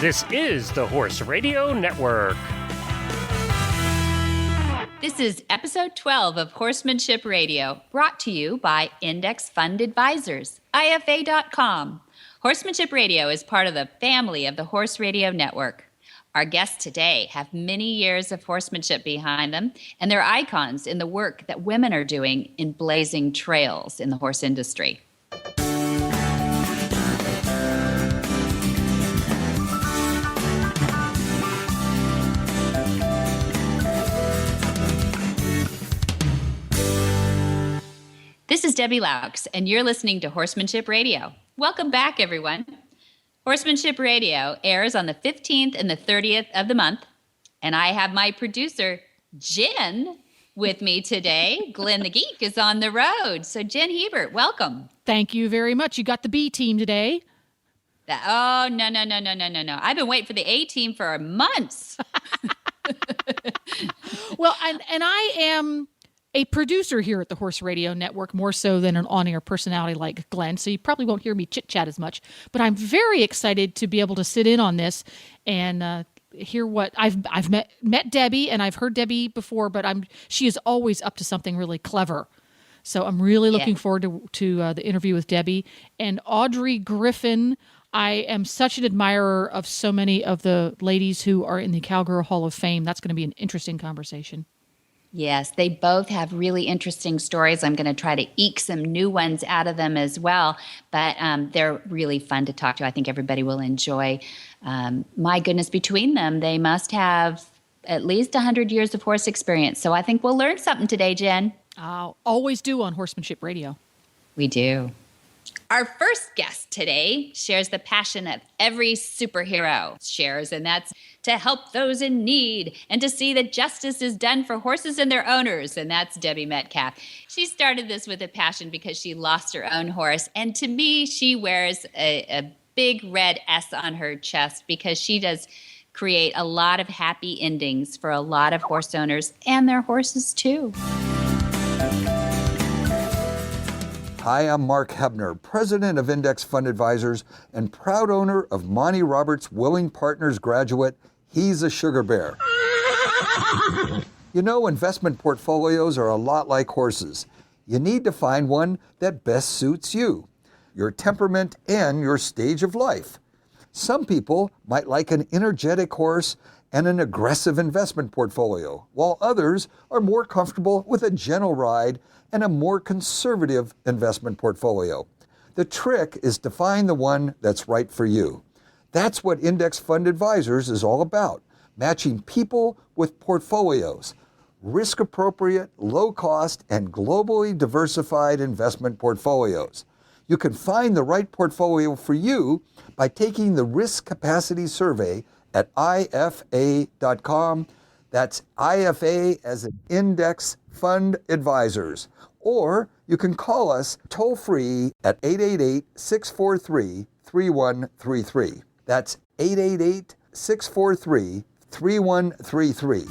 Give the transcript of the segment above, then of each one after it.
This is the Horse Radio Network. This is episode 12 of Horsemanship Radio, brought to you by Index Fund Advisors, IFA.com. Horsemanship Radio is part of the family of the Horse Radio Network. Our guests today have many years of horsemanship behind them, and they're icons in the work that women are doing in blazing trails in the horse industry. This is Debbie Laux, and you're listening to Horsemanship Radio. Welcome back, everyone. Horsemanship Radio airs on the 15th and the 30th of the month, and I have my producer, Jen, with me today. Glenn the Geek is on the road. So, Jen Hebert, welcome. Thank you very much. You got the B team today. No. I've been waiting for the A team for months. Well, and I am a producer here at the Horse Radio Network, more so than an on-air personality like Glenn, so you probably won't hear me chit-chat as much. But I'm very excited to be able to sit in on this and hear what I've met Debbie, and I've heard Debbie before, but she is always up to something really clever. So I'm really looking forward to the interview with Debbie. And Audrey Griffin, I am such an admirer of so many of the ladies who are in the Cowgirl Hall of Fame. That's going to be an interesting conversation. Yes, they both have really interesting stories. I'm going to try to eke some new ones out of them as well, but they're really fun to talk to. I think everybody will enjoy. My goodness, between them, they must have at least 100 years of horse experience. So I think we'll learn something today, Jen. Always do on Horsemanship Radio. We do. Our first guest today shares the passion that every superhero shares, and that's to help those in need and to see that justice is done for horses and their owners, and that's Debbie Metcalf. She started this with a passion because she lost her own horse, and to me, she wears a big red S on her chest because she does create a lot of happy endings for a lot of horse owners and their horses too. Hi, I'm Mark Hebner, president of Index Fund Advisors and proud owner of Monty Roberts' Willing Partners graduate, He's a Sugar Bear. You know, investment portfolios are a lot like horses. You need to find one that best suits you, your temperament, and your stage of life. Some people might like an energetic horse and an aggressive investment portfolio, while others are more comfortable with a gentle ride and a more conservative investment portfolio. The trick is to find the one that's right for you. That's what Index Fund Advisors is all about, matching people with portfolios, risk-appropriate, low-cost, and globally diversified investment portfolios. You can find the right portfolio for you by taking the Risk Capacity Survey at IFA.com. That's IFA as in Index Fund Advisors. Or you can call us toll-free at 888-643-3133. That's 888-643-3133.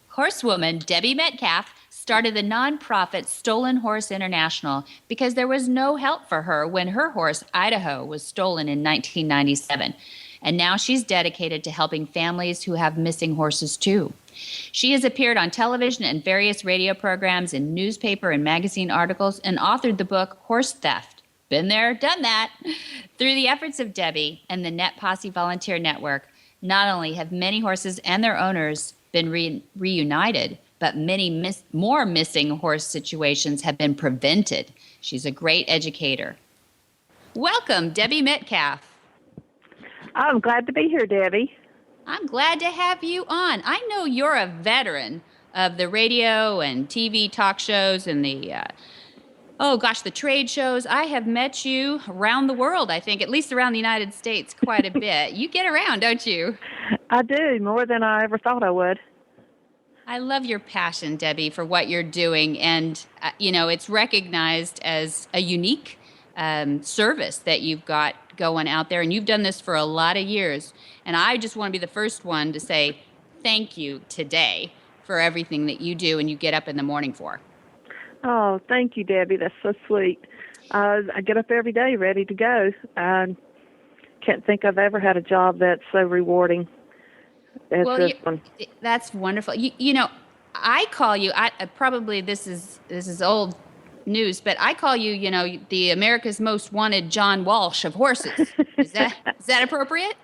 Horsewoman Debbie Metcalf started the nonprofit Stolen Horse International because there was no help for her when her horse, Idaho, was stolen in 1997. And now she's dedicated to helping families who have missing horses too. She has appeared on television and various radio programs, in newspaper and magazine articles, and authored the book Horse Theft. Been there, done that. Through the efforts of Debbie and the Net Posse Volunteer Network, not only have many horses and their owners been reunited, but many more missing horse situations have been prevented. She's a great educator. Welcome, Debbie Metcalf. I'm glad to be here, Debbie. I'm glad to have you on. I know you're a veteran of the radio and TV talk shows and the trade shows. I have met you around the world, I think, at least around the United States quite a bit. You get around, don't you? I do, more than I ever thought I would. I love your passion, Debbie, for what you're doing. And, it's recognized as a unique service that you've got going out there. And you've done this for a lot of years. And I just want to be the first one to say thank you today for everything that you do and you get up in the morning for. Oh, thank you, Debbie. That's so sweet. I get up every day ready to go. I can't think I've ever had a job that's so rewarding as Well, this one. that's wonderful. You know, I call you. Probably this is old news, but I call you. You know, the America's Most Wanted John Walsh of horses. Is that appropriate?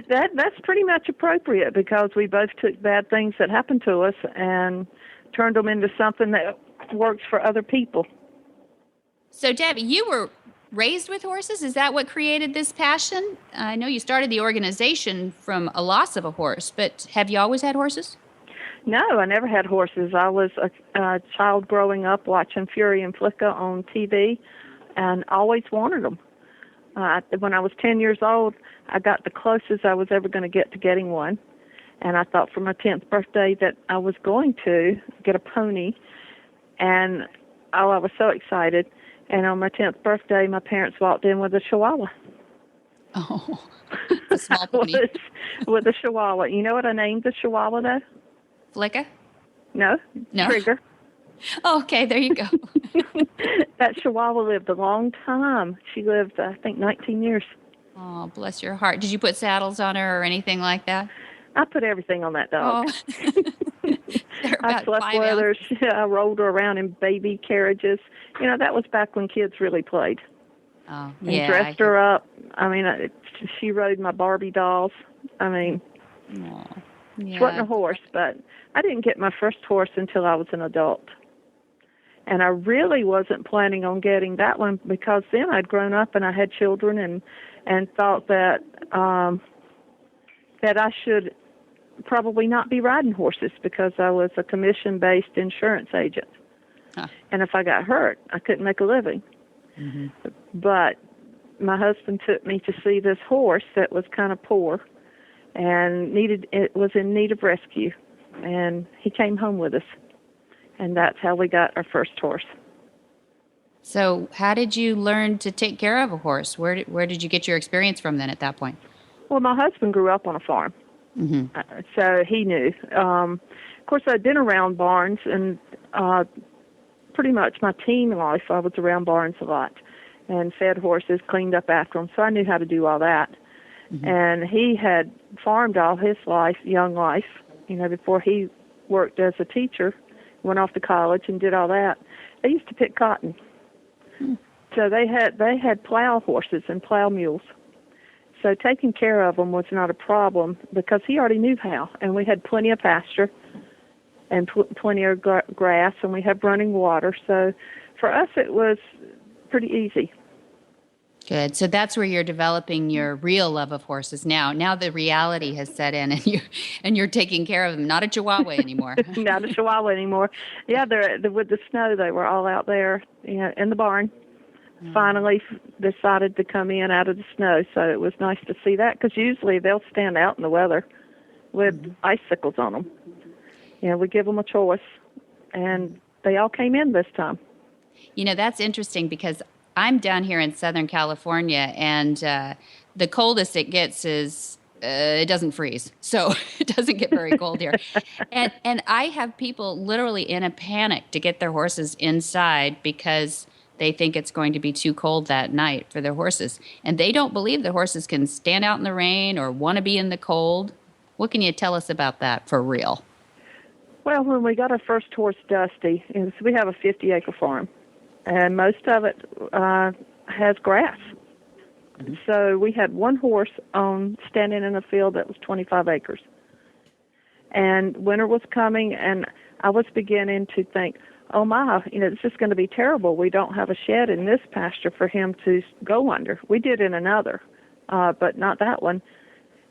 That's pretty much appropriate because we both took bad things that happened to us and turned them into something that works for other people. So, Debbie, you were raised with horses. Is that what created this passion? I know you started the organization from a loss of a horse, but have you always had horses? No, I never had horses. I was a child growing up watching Fury and Flicka on TV and always wanted them. When I was 10 years old, I got the closest I was ever going to get to getting one. And I thought for my 10th birthday that I was going to get a pony. And I was so excited. And on my 10th birthday, my parents walked in with a Chihuahua. Oh, a small pony. with a Chihuahua. You know what I named the Chihuahua, though? Flicka? No. Trigger. Oh, okay, there you go. That Chihuahua lived a long time. She lived, I think, 19 years. Oh, bless your heart. Did you put saddles on her or anything like that? I put everything on that dog. Oh. I slept with her. I rolled her around in baby carriages. You know, that was back when kids really played. Oh, and yeah. dressed her up. I mean, she rode my Barbie dolls. I mean, she wasn't a horse, but I didn't get my first horse until I was an adult. And I really wasn't planning on getting that one because then I'd grown up and I had children and thought that that I should probably not be riding horses because I was a commission-based insurance agent. Huh. And if I got hurt, I couldn't make a living. Mm-hmm. But my husband took me to see this horse that was kind of poor and was in need of rescue. And he came home with us. And that's how we got our first horse. So how did you learn to take care of a horse? Where did you get your experience from then at that point? Well, my husband grew up on a farm. Mm-hmm. So he knew. Of course, I'd been around barns, and pretty much my teen life, I was around barns a lot and fed horses, cleaned up after them. So I knew how to do all that. Mm-hmm. And he had farmed all his life, young life, before he worked as a teacher, went off to college and did all that. They used to pick cotton. Mm-hmm. So they had plow horses and plow mules. So taking care of them was not a problem because he already knew how. And we had plenty of pasture and plenty of grass, and we had running water. So for us, it was pretty easy. Good. So that's where you're developing your real love of horses now. Now the reality has set in, and you're taking care of them. Not a Chihuahua anymore. Not a Chihuahua anymore. Yeah, with the snow, they were all out there, in the barn. Finally decided to come in out of the snow, so it was nice to see that because usually they'll stand out in the weather with icicles on them. We give them a choice, and they all came in this time. That's interesting because I'm down here in Southern California, and the coldest it gets is it doesn't freeze, so it doesn't get very cold here. And I have people literally in a panic to get their horses inside because they think it's going to be too cold that night for their horses. And they don't believe that horses can stand out in the rain or want to be in the cold. What can you tell us about that for real? Well, when we got our first horse, Dusty, we have a 50-acre farm, and most of it has grass. Mm-hmm. So we had one horse standing in a field that was 25 acres. And winter was coming, and I was beginning to think, oh my, this is going to be terrible. We don't have a shed in this pasture for him to go under. We did in another, but not that one.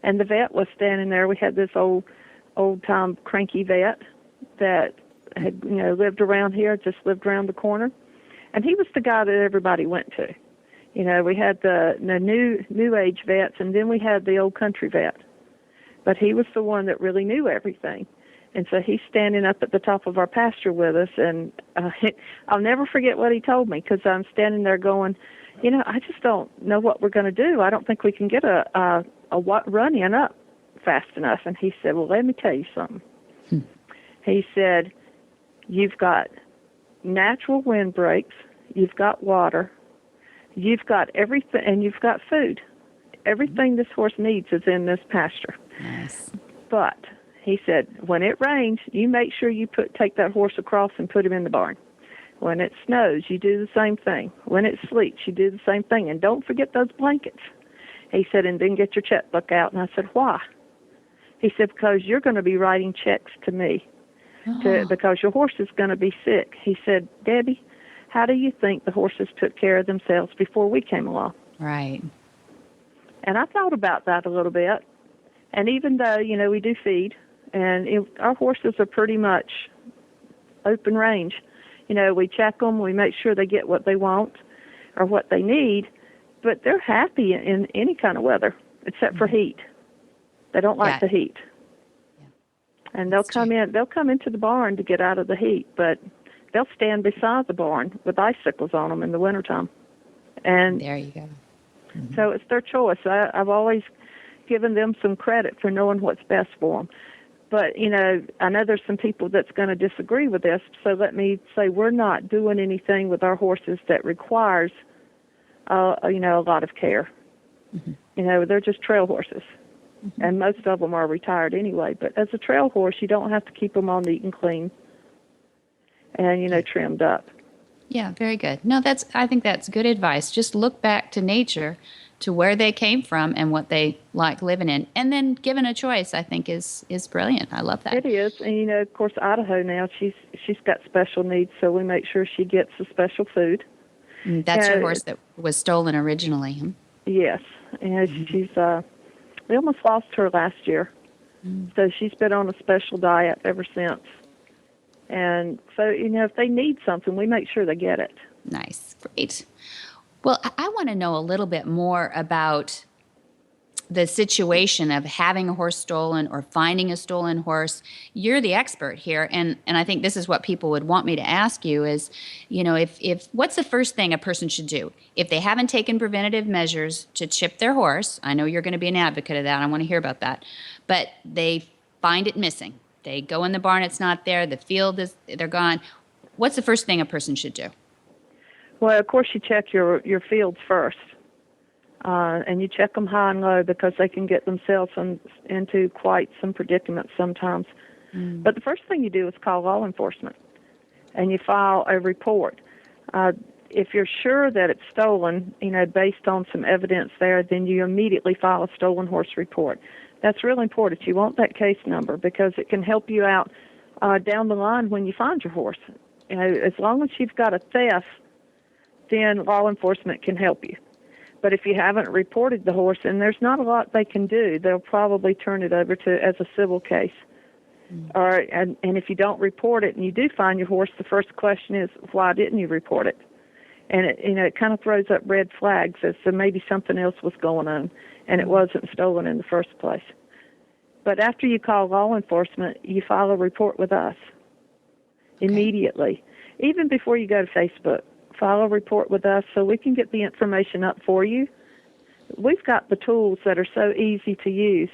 And the vet was standing there. We had this old-time cranky vet that had, lived around here, just lived around the corner. And he was the guy that everybody went to. We had the new age vets, and then we had the old country vet. But he was the one that really knew everything. And so he's standing up at the top of our pasture with us, and I'll never forget what he told me because I'm standing there going, I just don't know what we're going to do. I don't think we can get a run-in up fast enough. And he said, well, let me tell you something. He said, you've got natural windbreaks, you've got water, you've got everything, and you've got food. Everything this horse needs is in this pasture. Nice. But he said, when it rains, you make sure you take that horse across and put him in the barn. When it snows, you do the same thing. When it sleets, you do the same thing. And don't forget those blankets. He said, and then get your checkbook out. And I said, why? He said, because you're going to be writing checks to me because your horse is going to be sick. He said, Debbie, how do you think the horses took care of themselves before we came along? Right. And I thought about that a little bit. And even though, we do feed, and our horses are pretty much open range. We check them, we make sure they get what they want or what they need, but they're happy in any kind of weather except for heat. They don't like the heat. Yeah. And they'll come into the barn to get out of the heat, but they'll stand beside the barn with icicles on them in the wintertime. And there you go. Mm-hmm. So it's their choice. I've always given them some credit for knowing what's best for them. But, I know there's some people that's going to disagree with this, so let me say we're not doing anything with our horses that requires, a lot of care. Mm-hmm. They're just trail horses, and most of them are retired anyway. But as a trail horse, you don't have to keep them all neat and clean and, trimmed up. Yeah, very good. No, I think that's good advice. Just look back to nature, to where they came from and what they like living in. And then given a choice, I think is brilliant. I love that. It is. And, of course, Idaho now, she's got special needs, so we make sure she gets the special food. That's your horse that was stolen originally. Huh? Yes. And she's, we almost lost her last year. So she's been on a special diet ever since. And so, if they need something, we make sure they get it. Nice. Great. Well, I want to know a little bit more about the situation of having a horse stolen or finding a stolen horse. You're the expert here, and I think this is what people would want me to ask you is, if what's the first thing a person should do? If they haven't taken preventative measures to chip their horse, I know you're going to be an advocate of that, I want to hear about that, but they find it missing. They go in the barn, it's not there, the field they're gone. What's the first thing a person should do? Well, of course, you check your fields first, and you check them high and low because they can get themselves into quite some predicaments sometimes. But the first thing you do is call law enforcement, and you file a report. If you're sure that it's stolen, based on some evidence there, then you immediately file a stolen horse report. That's really important. You want that case number because it can help you out down the line when you find your horse. As long as you've got a theft, then law enforcement can help you. But if you haven't reported the horse, and there's not a lot they can do, they'll probably turn it over as a civil case. And if you don't report it and you do find your horse, the first question is, why didn't you report it? And it kind of throws up red flags as to maybe something else was going on and it wasn't stolen in the first place. But after you call law enforcement, you file a report with us immediately, even before you go to Facebook. File a report with us so we can get the information up for you. We've got the tools that are so easy to use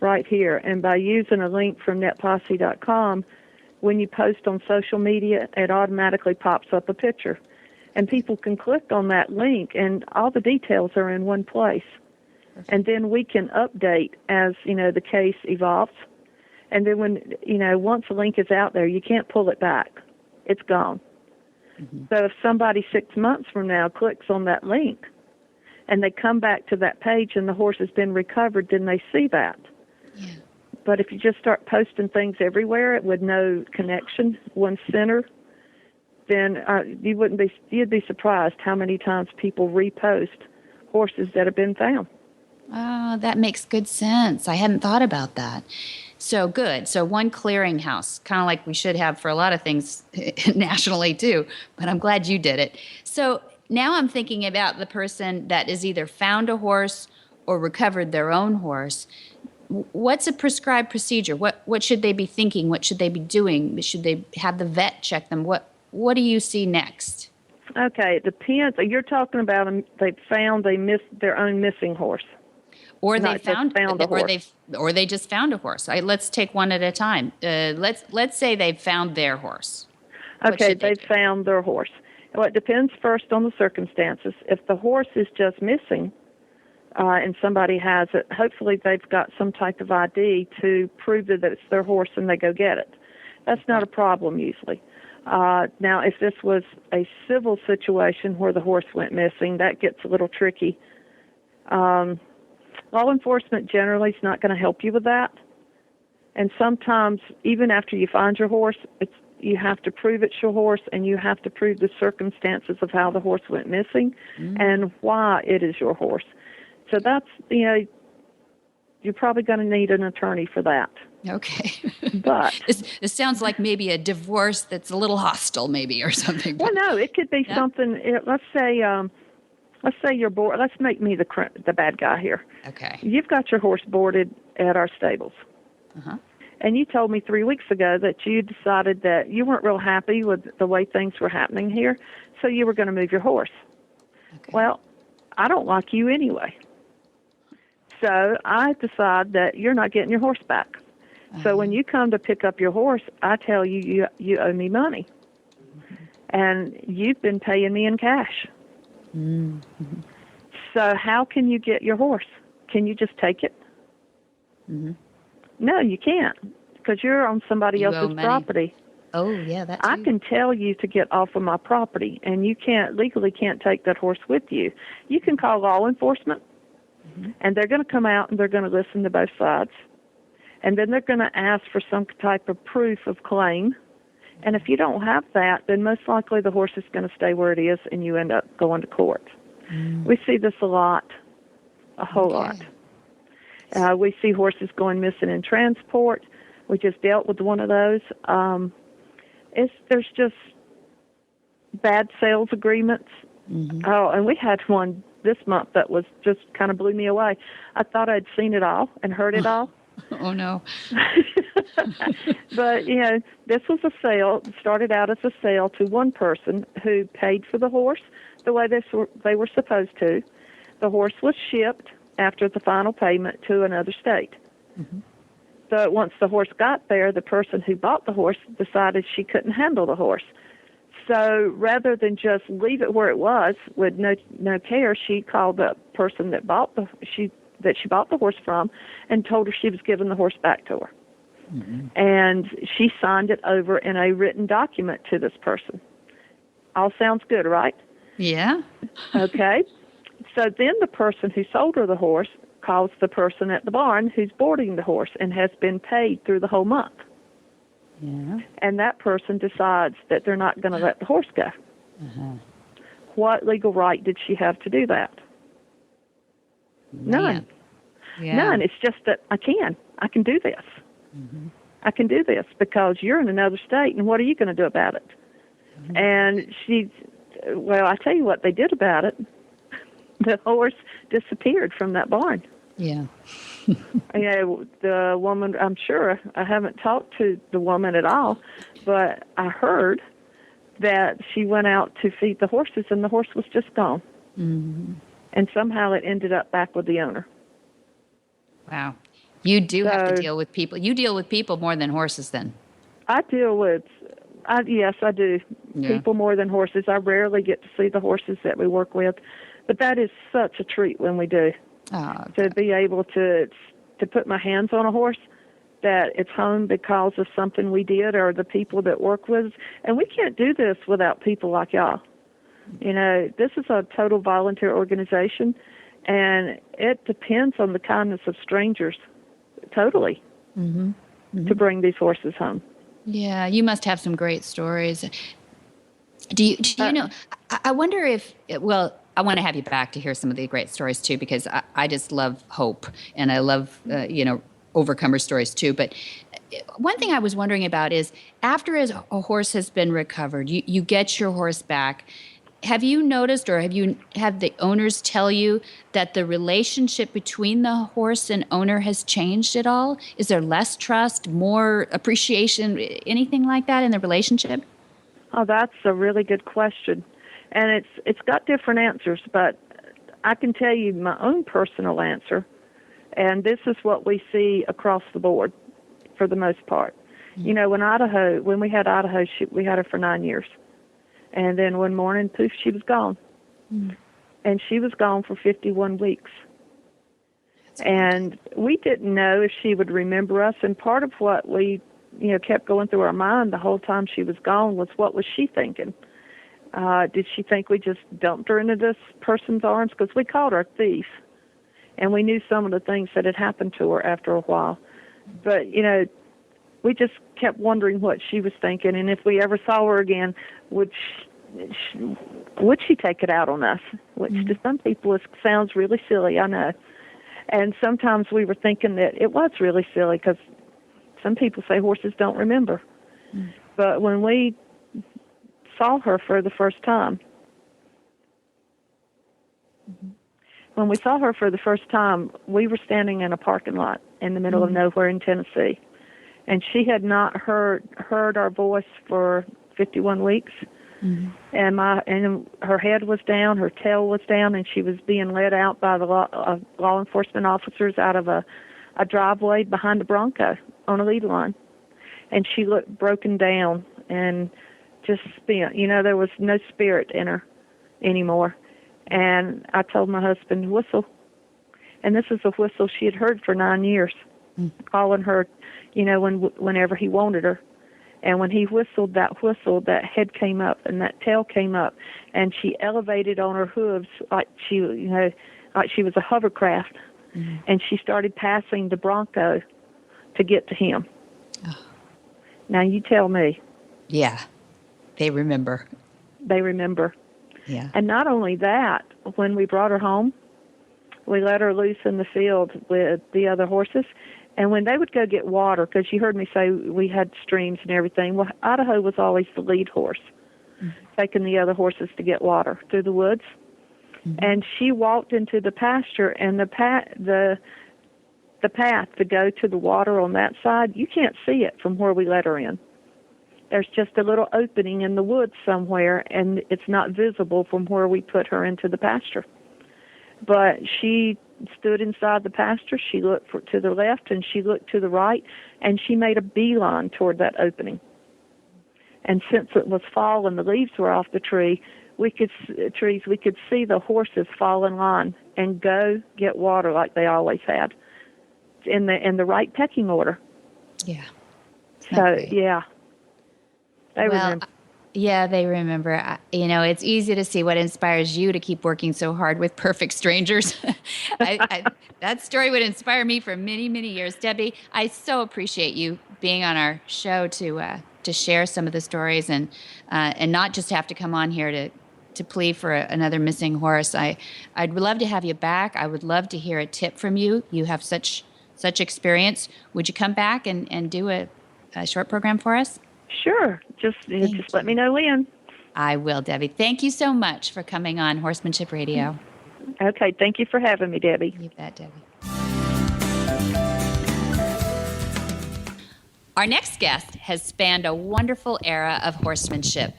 right here, and by using a link from netposse.com, when you post on social media, it automatically pops up a picture. And people can click on that link, and all the details are in one place. And then we can update as, the case evolves. And then when, once a link is out there, you can't pull it back. It's gone. So if somebody 6 months from now clicks on that link and they come back to that page and the horse has been recovered, then they see that. Yeah. But if you just start posting things everywhere with no connection, one center, then you'd be surprised how many times people repost horses that have been found. Oh, that makes good sense. I hadn't thought about that. So good. So one clearinghouse, kind of like we should have for a lot of things nationally too, but I'm glad you did it. So now I'm thinking about the person that has either found a horse or recovered their own horse. What's a prescribed procedure? What should they be thinking? What should they be doing? Should they have the vet check them? What do you see next? Okay, it depends. You're talking about they missed their own missing horse. Or they just found a horse. Let's take one at a time. Let's say they've found their horse. Okay, they've found their horse. Well, it depends first on the circumstances. If the horse is just missing and somebody has it, hopefully they've got some type of ID to prove that it's their horse and they go get it. That's not a problem usually. Now, if this was a civil situation where the horse went missing, that gets a little tricky. Law enforcement generally is not going to help you with that. And sometimes, even after you find your horse, you have to prove it's your horse, and you have to prove the circumstances of how the horse went missing and why it is your horse. So that's, you're probably going to need an attorney for that. Okay. But this sounds like maybe a divorce that's a little hostile, maybe, or something. Well, no, it could be something. Let's say you're bored. Let's make me the bad guy here. Okay. You've got your horse boarded at our stables. Uh-huh. And you told me 3 weeks ago that you decided that you weren't real happy with the way things were happening here, so you were going to move your horse. Okay. Well, I don't like you anyway. So I decide that you're not getting your horse back. So when you come to pick up your horse, I tell you owe me money. And you've been paying me in cash. Mm-hmm. So how can you get your horse? Can you just take it? Mm-hmm. No, you can't, because you're on somebody else's property. Oh, yeah, that's I can tell you to get off of my property, and you legally can't take that horse with you. You can call law enforcement, and they're going to come out and they're going to listen to both sides. And then they're going to ask for some type of proof of claim. And if you don't have that, then most likely the horse is going to stay where it is, and you end up going to court. We see this a lot, a whole lot. We see horses going missing in transport. We just dealt with one of those. There's just bad sales agreements. Oh, and we had one this month that was just kind of blew me away. I thought I'd seen it all and heard it all. Oh, no. But, this was a sale. It started out as a sale to one person who paid for the horse the way they were supposed to. The horse was shipped after the final payment to another state. So once the horse got there, the person who bought the horse decided she couldn't handle the horse. So rather than just leave it where it was with no care, she called the person that she bought the horse from and told her she was giving the horse back to her. And she signed it over in a written document to this person. All sounds good, right? Yeah. Okay. So then the person who sold her the horse calls the person at the barn who's boarding the horse and has been paid through the whole month. Yeah. And that person decides that they're not going to let the horse go. What legal right did she have to do that? None. Yeah. None. It's just that I can do this. I can do this because you're in another state, and what are you going to do about it? And I tell you what they did about it. The horse disappeared from that barn. Yeah. The woman, I'm sure, I haven't talked to the woman at all, but I heard that she went out to feed the horses, and the horse was just gone. And somehow it ended up back with the owner. Wow. You do have to deal with people. You deal with people more than horses then. Yes, I do. Yeah. People more than horses. I rarely get to see the horses that we work with, but that is such a treat when we do. To be able to put my hands on a horse, that it's home because of something we did or the people that work with us. And we can't do this without people like y'all. This is a total volunteer organization, and it depends on the kindness of strangers, totally, to bring these horses home. Yeah, you must have some great stories. Do you know, I wonder if, I want to have you back to hear some of the great stories too, because I just love hope, and I love, overcomer stories too. But one thing I was wondering about is, after a horse has been recovered, you get your horse back. Have you noticed, or have the owners tell you that the relationship between the horse and owner has changed at all? Is there less trust, more appreciation, anything like that in the relationship? Oh, that's a really good question. And it's got different answers, but I can tell you my own personal answer, and this is what we see across the board for the most part. When we had Idaho, we had her for 9 years. And then one morning, poof, she was gone. And she was gone for 51 weeks. And we didn't know if she would remember us. And part of what we, kept going through our mind the whole time she was gone was, what was she thinking? Did she think we just dumped her into this person's arms? Because we called her a thief. And we knew some of the things that had happened to her after a while. But, we just kept wondering what she was thinking. And if we ever saw her again, would she take it out on us? Which to some people sounds really silly, I know. And sometimes we were thinking that it was really silly, because some people say horses don't remember. But when we saw her for the first time, we were standing in a parking lot in the middle of nowhere in Tennessee. And she had not heard our voice for 51 weeks. And her head was down, her tail was down, and she was being led out by the law enforcement officers out of a driveway behind a Bronco on a lead line. And she looked broken down and just spent. There was no spirit in her anymore. And I told my husband, whistle. And this is a whistle she had heard for 9 years, calling her, whenever he wanted her. And when he whistled, that head came up and that tail came up, and she elevated on her hooves like she was a hovercraft, and she started passing the Bronco to get to him. Oh. Now you tell me. Yeah, they remember. They remember. Yeah. And not only that, when we brought her home, we let her loose in the field with the other horses. And when they would go get water, because you heard me say we had streams and everything, well, Idaho was always the lead horse, taking the other horses to get water through the woods. And she walked into the pasture, and the path to go to the water on that side, you can't see it from where we let her in. There's just a little opening in the woods somewhere, and it's not visible from where we put her into the pasture. But she stood inside the pasture, she looked to the left, and she looked to the right, and she made a beeline toward that opening. And since it was fall and the leaves were off the trees, we could see the horses fall in line and go get water like they always had, in the right pecking order. Yeah. So, yeah. They remember. Yeah, they remember. It's easy to see what inspires you to keep working so hard with perfect strangers. That story would inspire me for many, many years. Debbie, I so appreciate you being on our show to share some of the stories and not just have to come on here to plea for another missing horse. I'd love to have you back. I would love to hear a tip from you. You have such experience. Would you come back and do a short program for us? Sure. Just let me know when. I will, Debbie. Thank you so much for coming on Horsemanship Radio. Okay. Thank you for having me, Debbie. You bet, Debbie. Our next guest has spanned a wonderful era of horsemanship.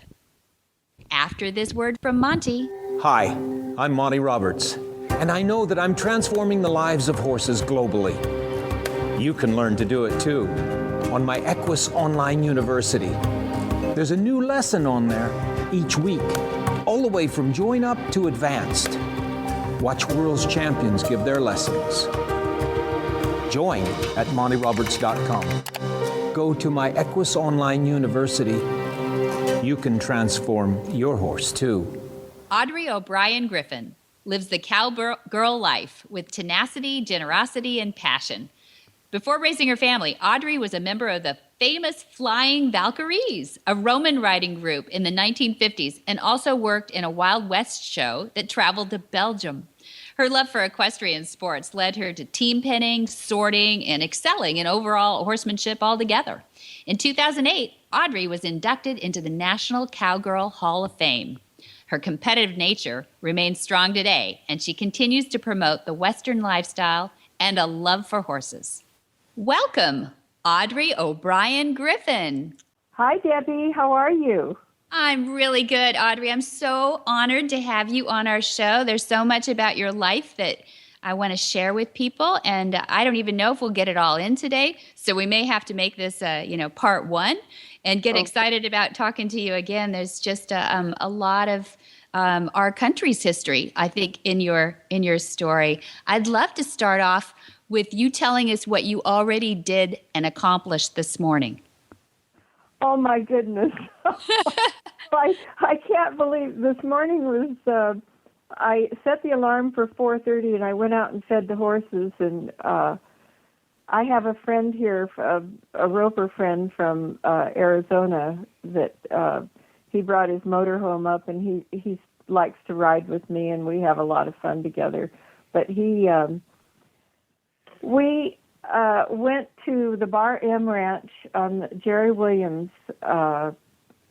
After this word from Monty. Hi, I'm Monty Roberts, and I know that I'm transforming the lives of horses globally. You can learn to do it too on my Equus Online University. There's a new lesson on there each week, all the way from join up to advanced. Watch world's champions give their lessons. Join at montyroberts.com. Go to my Equus Online University. You can transform your horse too. Audrey O'Brien Griffin lives the cowgirl life with tenacity, generosity, and passion. Before raising her family, Audrey was a member of the famous Flying Valkyries, a Roman riding group in the 1950s, and also worked in a Wild West show that traveled to Belgium. Her love for equestrian sports led her to team pinning, sorting, and excelling in overall horsemanship altogether. In 2008, Audrey was inducted into the National Cowgirl Hall of Fame. Her competitive nature remains strong today, and she continues to promote the Western lifestyle and a love for horses. Welcome, Audrey O'Brien Griffin. Hi, Debbie. How are you? I'm really good, Audrey. I'm so honored to have you on our show. There's so much about your life that I want to share with people, and I don't even know if we'll get it all in today, so we may have to make this, part one. and get excited about talking to you again. There's just a lot of our country's history, I think, in your story. I'd love to start off with you telling us what you already did and accomplished this morning. Oh, my goodness. I can't believe this morning was, I set the alarm for 4:30 and I went out and fed the horses. And I have a friend here, a roper friend from Arizona, that he brought his motorhome up, and he likes to ride with me, and we have a lot of fun together. But we went to the Bar M Ranch on Jerry Williams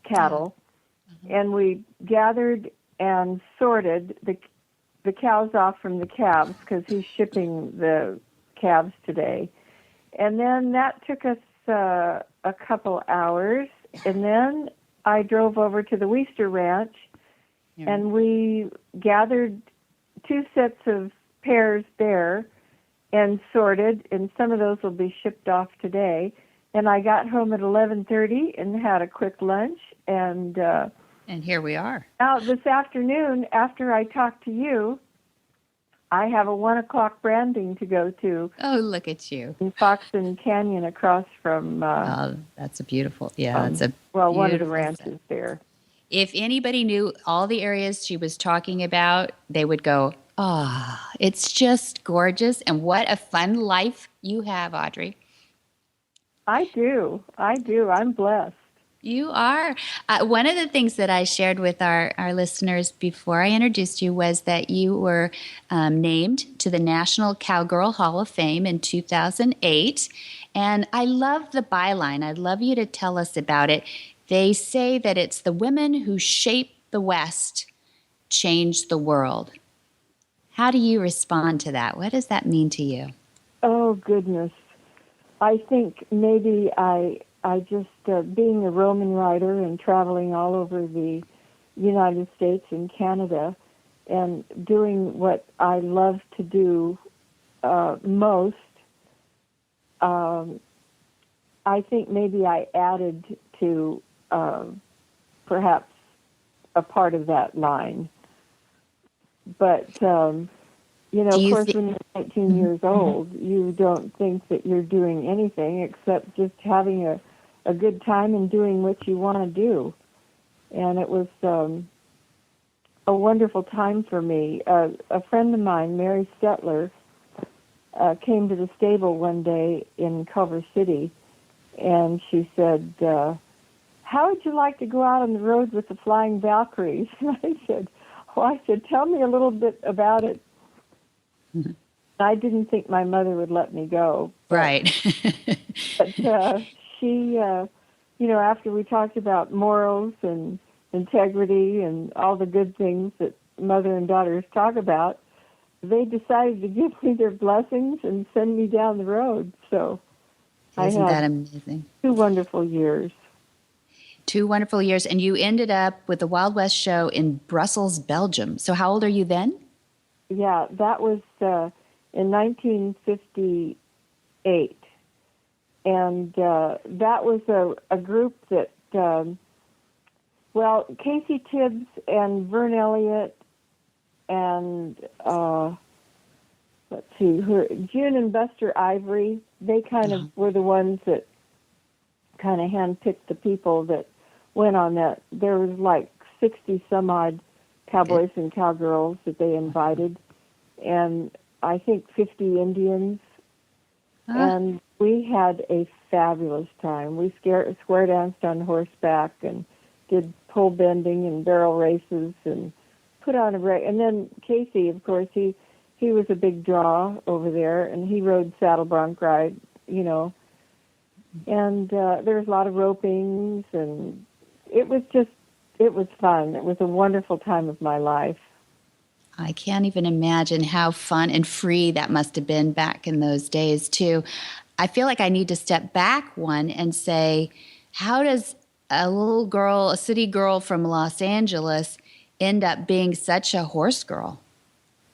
cattle, and we gathered and sorted the cows off from the calves because he's shipping the calves today. And then that took us a couple hours, and then I drove over to the Weister Ranch, and we gathered 2 sets of pairs there and sorted, and some of those will be shipped off today. And I got home at 11:30 and had a quick lunch, and here we are. Now this afternoon, after I talk to you, I have a 1 o'clock branding to go to. Oh, look at you. In Foxton Canyon across from... that's a beautiful, that's a one of the ranches there. If anybody knew all the areas she was talking about, they would go, it's just gorgeous. And what a fun life you have, Audrey. I do. I'm blessed. You are. One of the things that I shared with our listeners before I introduced you was that you were named to the National Cowgirl Hall of Fame in 2008. And I love the byline. I'd love you to tell us about it. They say that it's the women who shape the West, change the world. How do you respond to that? What does that mean to you? Oh, goodness. I think maybe I just, being a Roman writer and traveling all over the United States and Canada and doing what I love to do most, I think maybe I added to perhaps a part of that line. But, of course, when you're 19 years old, you don't think that you're doing anything except just having a good time and doing what you want to do. And it was a wonderful time for me. A friend of mine, Mary Stetler, came to the stable one day in Culver City, and she said, how would you like to go out on the road with the Flying Valkyries? And I said, tell me a little bit about it. Mm-hmm. I didn't think my mother would let me go. Right. But she, after we talked about morals and integrity and all the good things that mother and daughters talk about, they decided to give me their blessings and send me down the road. So Isn't that amazing? 2 wonderful years. 2 wonderful years. And you ended up with the Wild West show in Brussels, Belgium. So how old are you then? Yeah, that was in 1958. And that was a group that, Casey Tibbs and Vern Elliott and, June and Buster Ivory, they kind of were the ones that kind of handpicked the people that went on that. There was like 60 some odd cowboys and cowgirls that they invited, and I think 50 Indians. And we had a fabulous time. We square danced on horseback and did pole bending and barrel races and put on a race. And then Casey, of course, he was a big draw over there, and he rode saddle bronc ride, And there was a lot of ropings, and it was fun. It was a wonderful time of my life. I can't even imagine how fun and free that must have been back in those days, too. I feel like I need to step back one and say, how does a little girl, a city girl from Los Angeles, end up being such a horse girl?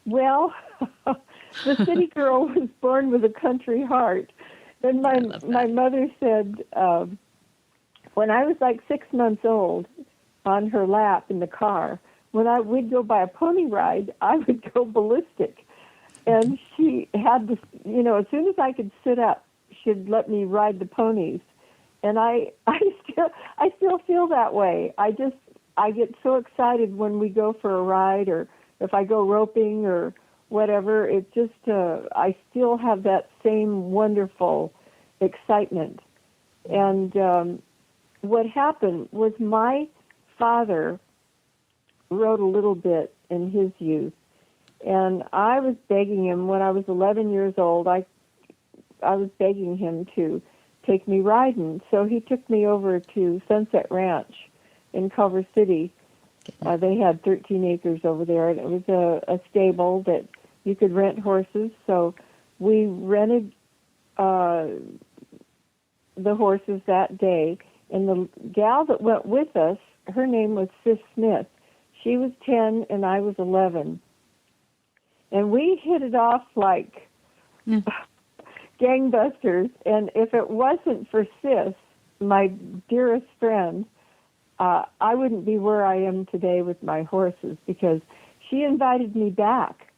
Well, the city girl was born with a country heart. And my mother said when I was like 6 months old, on her lap in the car, when we'd go by a pony ride, I would go ballistic. And she had this, as soon as I could sit up, she'd let me ride the ponies. And I still feel that way. I get so excited when we go for a ride, or if I go roping or whatever. It just, I still have that same wonderful excitement. And what happened was my father rode a little bit in his youth, and I was begging him when I was 11 years old. I was begging him to take me riding, so he took me over to Sunset Ranch in Culver City. They had 13 acres over there, and it was a stable that you could rent horses. So we rented the horses that day, and the gal that went with us, her name was Sis Smith. She was 10 and I was 11. And we hit it off like gangbusters. And if it wasn't for Sis, my dearest friend, I wouldn't be where I am today with my horses, because she invited me back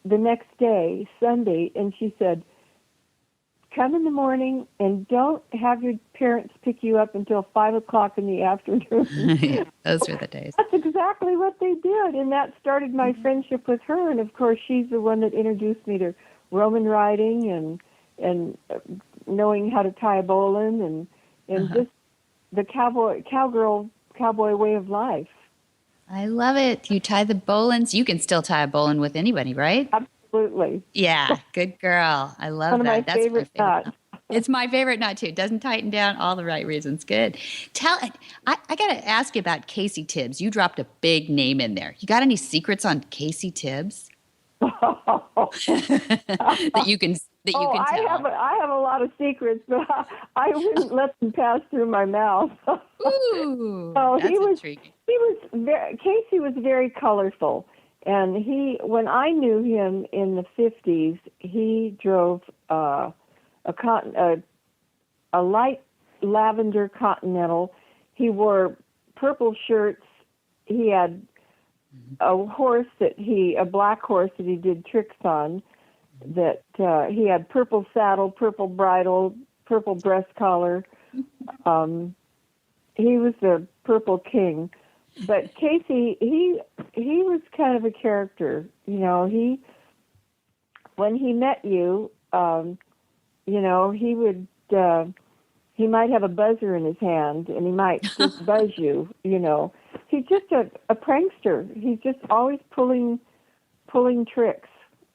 the next day, Sunday, and she said, come in the morning and don't have your parents pick you up until 5 o'clock in the afternoon. Yeah, those were the days. That's exactly what they did, and that started my friendship with her. And of course, she's the one that introduced me to Roman riding and knowing how to tie a bowline and just the cowgirl way of life. I love it. You tie the bowlines. You can still tie a bowline with anybody, right? Absolutely. Yeah, good girl. I love One of that. my favorite knots. It's my favorite knot too. It doesn't tighten down, all the right reasons. Good. I got to ask you about Casey Tibbs. You dropped a big name in there. You got any secrets on Casey Tibbs that you can tell? I have a lot of secrets, but I wouldn't let them pass through my mouth. Ooh, so that's intriguing. Casey was very colorful. And when I knew him in the 50s, he drove a light lavender Continental. He wore purple shirts. He had a black horse that he did tricks on. That he had purple saddle, purple bridle, purple breast collar. He was the Purple King. But Casey, he was kind of a character. When he met you, he might have a buzzer in his hand and he might just buzz you. He's just a prankster. He's just always pulling tricks.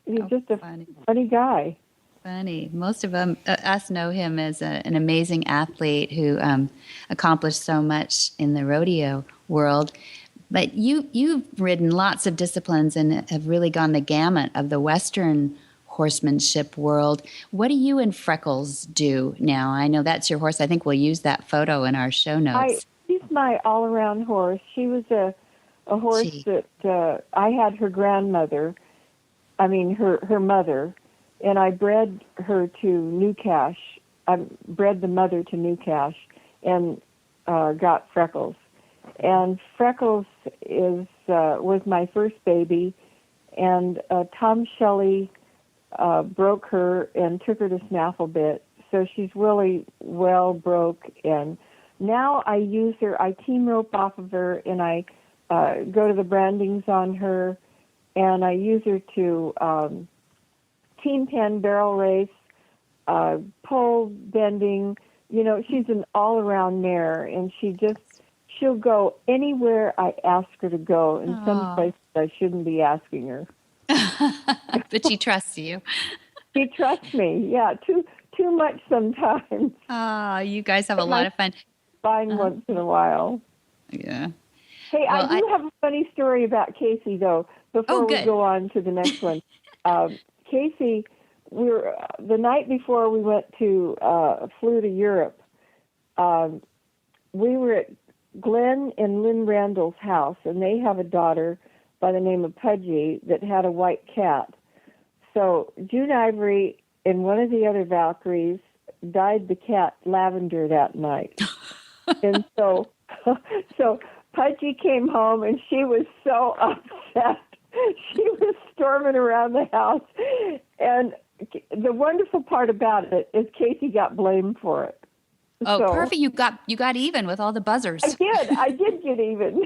He's just a funny guy. Funny. Most of them, us know him as an amazing athlete who accomplished so much in the rodeo world. But you've ridden lots of disciplines and have really gone the gamut of the Western horsemanship world. What do you and Freckles do now? I know that's your horse. I think we'll use that photo in our show notes. She's my all-around horse. She was a horse that I had her grandmother, her mother, and I bred her to New Cash. I bred the mother to New Cash and got Freckles. And Freckles was my first baby, and Tom Shelley broke her and took her to Snaffle Bit. So she's really well broke, and now I use her. I team rope off of her, and I go to the brandings on her, and I use her to team pen, barrel race, pole bending. She's an all-around mare, and she'll go anywhere I ask her to go, in some places I shouldn't be asking her. But she trusts you. She trusts me, yeah, too much sometimes. Oh, you guys have a lot of fun. Fine once in a while. Yeah. Hey, I do have a funny story about Casey, though, before we go on to the next one. Casey, the night before we flew to Europe, we were at Glenn and Lynn Randall's house, and they have a daughter by the name of Pudgy that had a white cat. So June Ivory and one of the other Valkyries dyed the cat lavender that night. And so Pudgy came home, and she was so upset. She was storming around the house. And the wonderful part about it is Casey got blamed for it. Oh, So, perfect. You got even with all the buzzers. I did get even.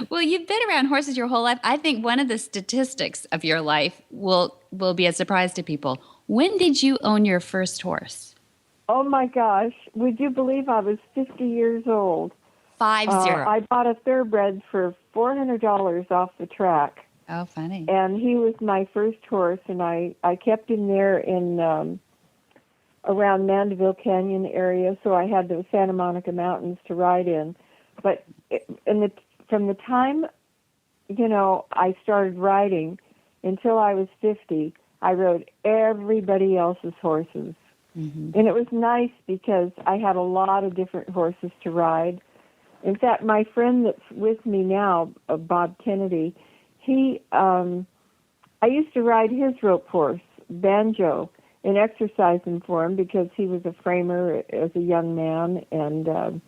Well, you've been around horses your whole life. I think one of the statistics of your life will be a surprise to people. When did you own your first horse? Oh, my gosh. Would you believe I was 50 years old? 50. I bought a thoroughbred for $400 off the track. Oh, funny. And he was my first horse, and I kept him there in around Mandeville Canyon area, so I had the Santa Monica Mountains to ride in. But from the time, I started riding until I was 50, I rode everybody else's horses. Mm-hmm. And it was nice because I had a lot of different horses to ride. In fact, my friend that's with me now, Bob Kennedy, I used to ride his rope horse, Banjo, and exercise him for him because he was a framer as a young man and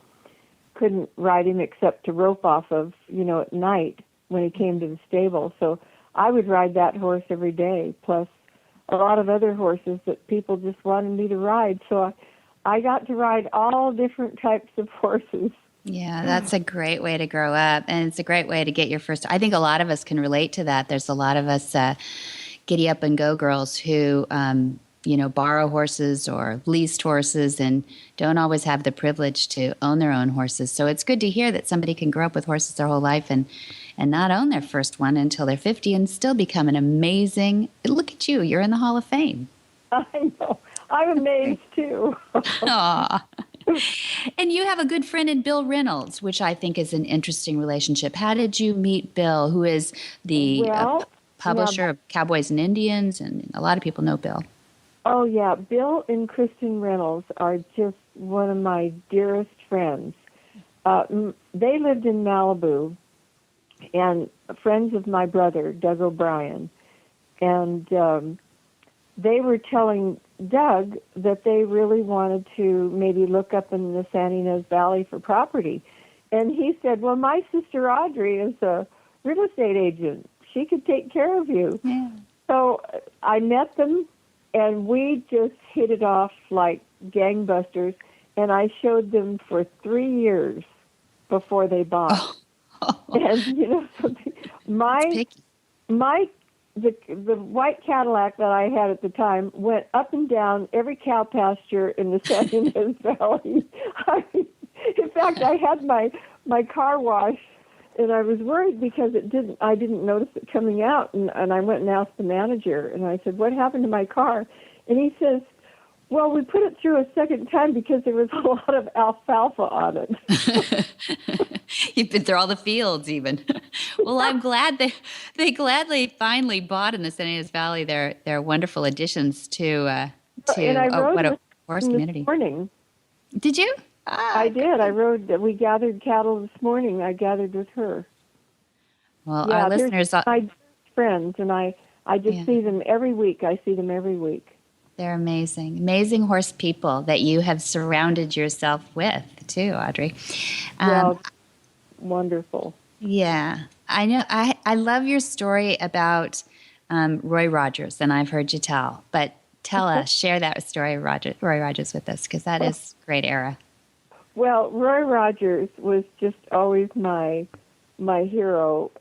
couldn't ride him except to rope off of, at night when he came to the stable. So I would ride that horse every day, plus a lot of other horses that people just wanted me to ride. So I got to ride all different types of horses. Yeah, that's a great way to grow up, and it's a great way to get your first. I think a lot of us can relate to that. There's a lot of us giddy up and go girls who, borrow horses or leased horses and don't always have the privilege to own their own horses. So it's good to hear that somebody can grow up with horses their whole life and not own their first one until they're 50 and still become an amazing. Look at you, you're in the Hall of Fame. I know. I'm amazed too. Aw. And you have a good friend in Bill Reynolds, which I think is an interesting relationship. How did you meet Bill, who is the publisher of Cowboys and Indians? And a lot of people know Bill. Oh, yeah. Bill and Kristen Reynolds are just one of my dearest friends. They lived in Malibu, and friends of my brother, Doug O'Brien. And they were telling Doug that they really wanted to maybe look up in the San Ynez Valley for property. And he said, well, my sister Audrey is a real estate agent. She could take care of you. Yeah. So I met them, and we just hit it off like gangbusters, and I showed them for 3 years before they bought. Oh. And, the white Cadillac that I had at the time went up and down every cow pasture in the San Ynez Valley. In fact, I had my car wash, and I was worried because I didn't notice it coming out, and I went and asked the manager, and I said, what happened to my car? And he says, well, we put it through a second time because there was a lot of alfalfa on it. You've been through all the fields even. Well, I'm glad they gladly finally bought in the San Ynez Valley. They're wonderful additions to and I rode what a horse community. This morning. Did you? I did. I rode. We gathered cattle this morning. I gathered with her. Well, our listeners, my friends, and I just see them every week. I see them every week. They're amazing horse people that you have surrounded yourself with too, Audrey. Wonderful. Yeah, I know. I love your story about Roy Rogers, and I've heard you tell. But tell us, share that story of Roy Rogers with us, because that is a great era. Well, Roy Rogers was just always my hero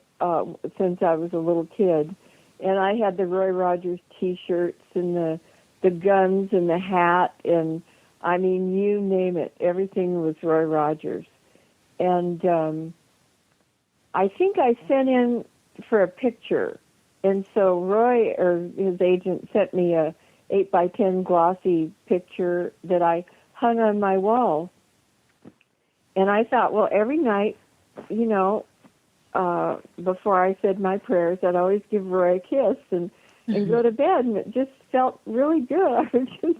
since I was a little kid, and I had the Roy Rogers T-shirts and the guns and the hat, and I mean, you name it, everything was Roy Rogers. And I think I sent in for a picture, and so Roy, or his agent, sent me a 8x10 glossy picture that I hung on my wall. And I thought, well, every night, before I said my prayers, I'd always give Roy a kiss and go to bed, and it just felt really good. I was just,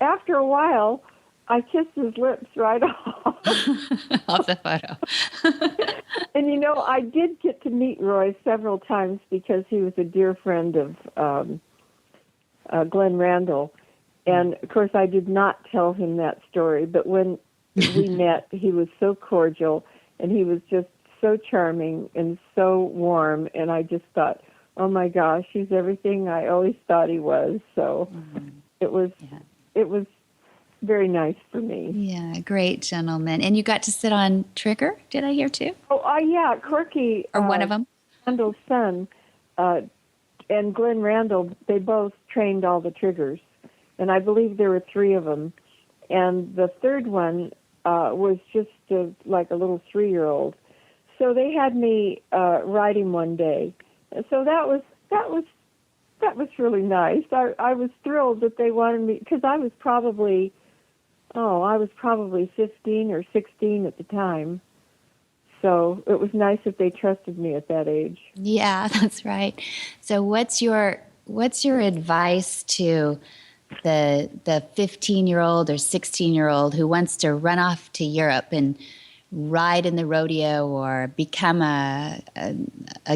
after a while, I kissed his lips right off. Off the photo. And, I did get to meet Roy several times because he was a dear friend of Glenn Randall. And, of course, I did not tell him that story, but when we met, he was so cordial, and he was just so charming and so warm, and I just thought, oh, my gosh, he's everything I always thought he was. So it was very nice for me. Yeah, great gentleman. And you got to sit on Trigger, did I hear too? Oh, yeah, Corky. Or one of them? Randall's son and Glenn Randall, they both trained all the triggers. And I believe there were 3 of them. And the third one was just like a little 3-year-old. So they had me ride him one day. So that was really nice. I was thrilled that they wanted me, because I was probably 15 or 16 at the time. So it was nice if they trusted me at that age. Yeah, that's right. So what's your advice to the 15-year-old or 16-year-old who wants to run off to Europe and ride in the rodeo or become a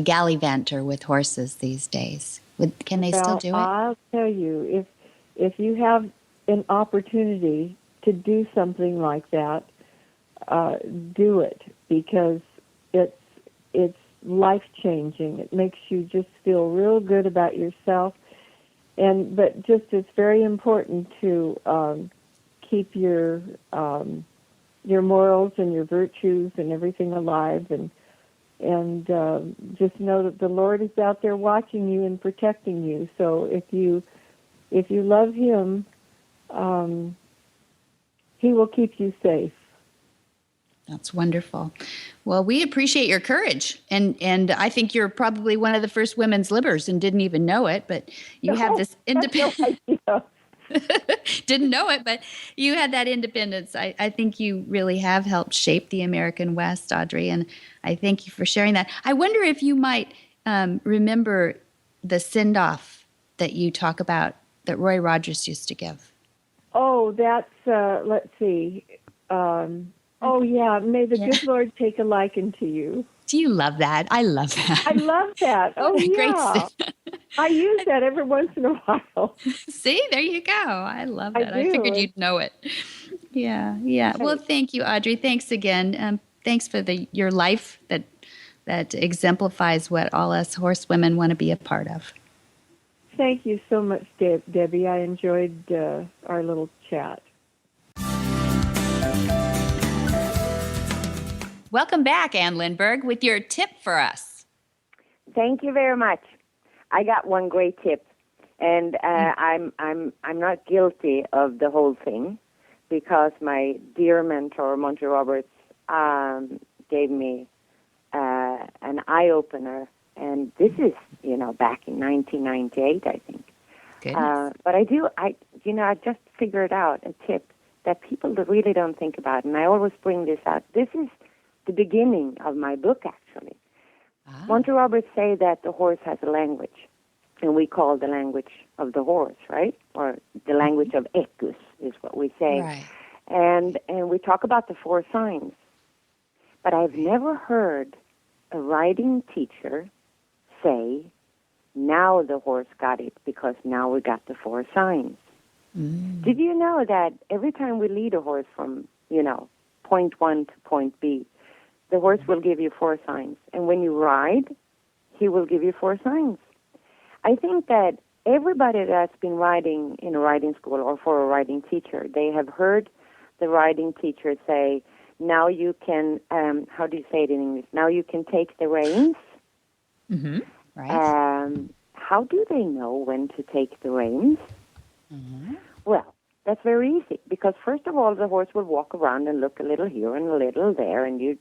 gallivanter with horses these days? Can they still do it? I'll tell you, if you have an opportunity to do something like that, do it, because it's life-changing. It makes you just feel real good about yourself. But it's very important to keep your morals and your virtues and everything alive, and just know that the Lord is out there watching you and protecting you. So if you love Him, He will keep you safe. That's wonderful. Well, we appreciate your courage, and I think you're probably one of the first women's libbers and didn't even know it, but you have this independence. Didn't know it, but you had that independence. I think you really have helped shape the American West, Audrey, and I thank you for sharing that. I wonder if you might remember the send-off that you talk about that Roy Rogers used to give. Oh, that's, let's see. Oh, yeah, may the good Lord take a liking to you. Do you love that? I love that. I love that. Oh, yeah. I use that every once in a while. See, there you go. I love that. I do. figured you'd know it. Yeah. Well, thank you, Audrey. Thanks again. Thanks for your life that exemplifies what all us horsewomen want to be a part of. Thank you so much, Debbie. I enjoyed our little chat. Welcome back, Ann Lindberg, with your tip for us. Thank you very much. I got one great tip, and I'm not guilty of the whole thing, because my dear mentor, Monty Roberts, gave me an eye-opener, and this is, back in 1998, I think. Goodness. But I just figured out a tip that people really don't think about, and I always bring this out. This is the beginning of my book, actually. Monty Roberts say that the horse has a language, and we call the language of the horse, right? Or the language of equus is what we say. Right. And we talk about the 4 signs. But I've never heard a riding teacher say, now the horse got it because now we got the 4 signs. Did you know that every time we lead a horse from, point 1 to point B, the horse will give you 4 signs. And when you ride, he will give you 4 signs. I think that everybody that's been riding in a riding school or for a riding teacher, they have heard the riding teacher say, now you can, how do you say it in English? Now you can take the reins. Mm-hmm. Right. How do they know when to take the reins? Mm-hmm. Well, that's very easy, because first of all, the horse will walk around and look a little here and a little there, and you're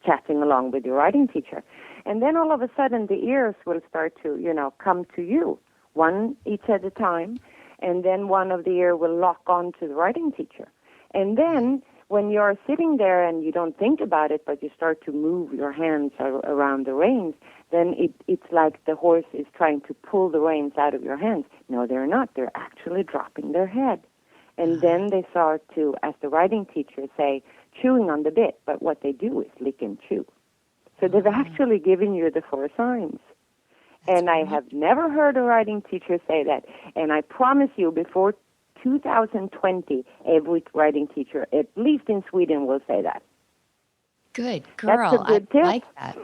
chatting along with your riding teacher. And then all of a sudden, the ears will start to, come to you, one each at a time, and then one of the ear will lock on to the riding teacher. And then when you're sitting there and you don't think about it, but you start to move your hands around the reins, then it's like the horse is trying to pull the reins out of your hands. No, they're not. They're actually dropping their head. And then they start to, as the riding teacher say, chewing on the bit, but what they do is lick and chew. So they've actually given you the 4 signs. And I have never heard a riding teacher say that. And I promise you, before 2020, every riding teacher, at least in Sweden, will say that. Good girl. That's a good tip. I like that.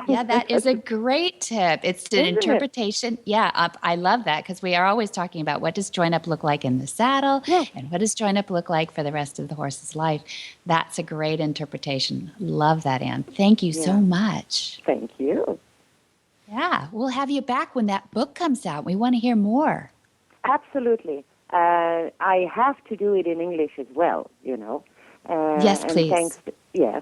Yeah, that is a great tip. It's an Isn't it? interpretation. Yeah, I love that because we are always talking about what does join up look like in the saddle and what does join up look like for the rest of the horse's life. That's a great interpretation. Love that, Anne. Thank you so much. Thank you. Yeah, we'll have you back when that book comes out. We want to hear more. Absolutely. I have to do it in English as well, you know. Yes, please. Yes.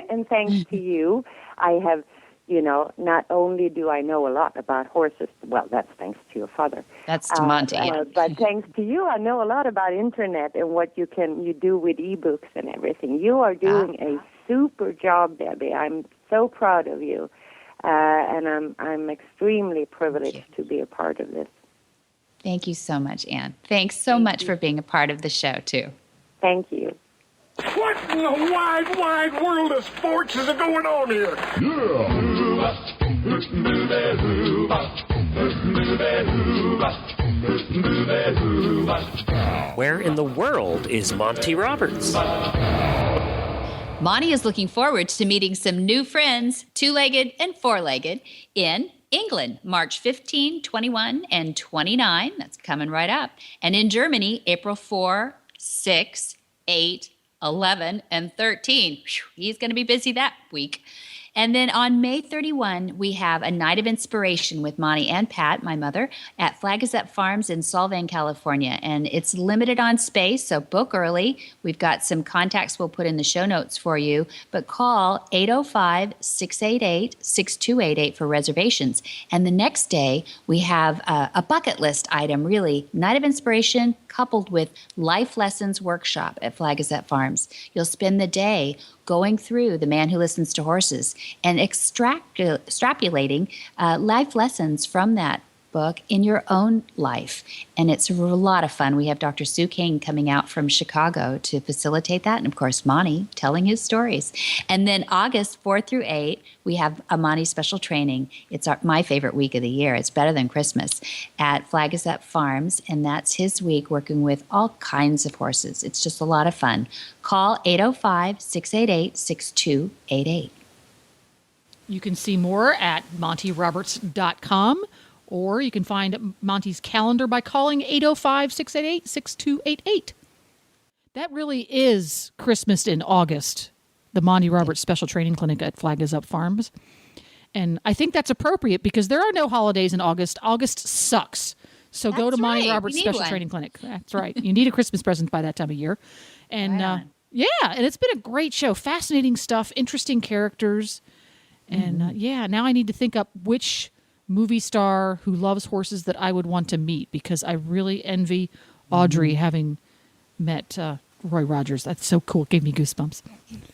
And thanks to you, I have, you know, not only do I know a lot about horses, well, that's thanks to your father. That's to Monty. But thanks to you, I know a lot about internet and what you do with ebooks and everything. You are doing a super job, Debbie. I'm so proud of you. And I'm extremely privileged to be a part of this. Thank you so much, Anne. Thanks so much for being a part of the show, too. Thank you. What in the wide, wide world of sports is going on here? Where in the world is Monty Roberts? Monty is looking forward to meeting some new friends, two-legged and four-legged, in England, March 15, 21, and 29. That's coming right up. And in Germany, April 4, 6, 8, 11, and 13. Whew, he's going to be busy that week. And then on May 31, we have a night of inspiration with Monty and Pat, my mother, at Flag is Up Farms in Solvang, California. And it's limited on space, so book early. We've got some contacts we'll put in the show notes for you. But call 805-688-6288 for reservations. And the next day, we have a bucket list item, really. Night of inspiration coupled with life lessons workshop at Flag is Up Farms. You'll spend the day going through The Man Who Listens to Horses and extrapolating life lessons from that book in your own life. And it's a lot of fun. We have Dr. Sue King coming out from Chicago to facilitate that. And, of course, Monty telling his stories. And then August 4 through 8, we have a Monty special training. It's my favorite week of the year. It's better than Christmas at Flag is Up Farms. And that's his week working with all kinds of horses. It's just a lot of fun. Call 805-688-6288. You can see more at montyroberts.com. Or you can find Monty's calendar by calling 805-688-6288. That really is Christmas in August, the Monty Roberts Special Training Clinic at Flag is Up Farms. And I think that's appropriate because there are no holidays in August. August sucks. So go to Monty Roberts Special Training Clinic. That's right. You need a Christmas present by that time of year. And and it's been a great show. Fascinating stuff, interesting characters. And now I need to think up which movie star who loves horses that I would want to meet because I really envy Audrey having met Roy Rogers. That's so cool. It gave me goosebumps.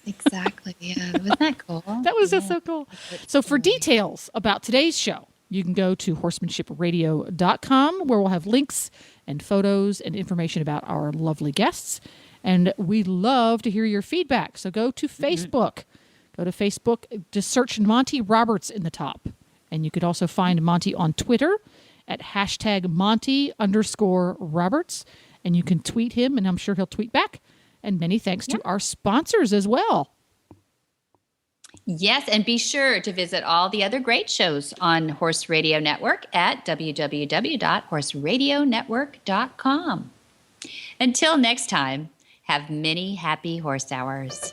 Exactly. Yeah. Wasn't that cool? That was just so cool. So for details about today's show, you can go to horsemanshipradio.com where we'll have links and photos and information about our lovely guests. And we love to hear your feedback. So go to Facebook. Go to Facebook. Just search Monty Roberts in the top. And you could also find Monty on Twitter at #Monty_Roberts. And you can tweet him, and I'm sure he'll tweet back. And many thanks to our sponsors as well. Yes, and be sure to visit all the other great shows on Horse Radio Network at www.horseradionetwork.com. Until next time, have many happy horse hours.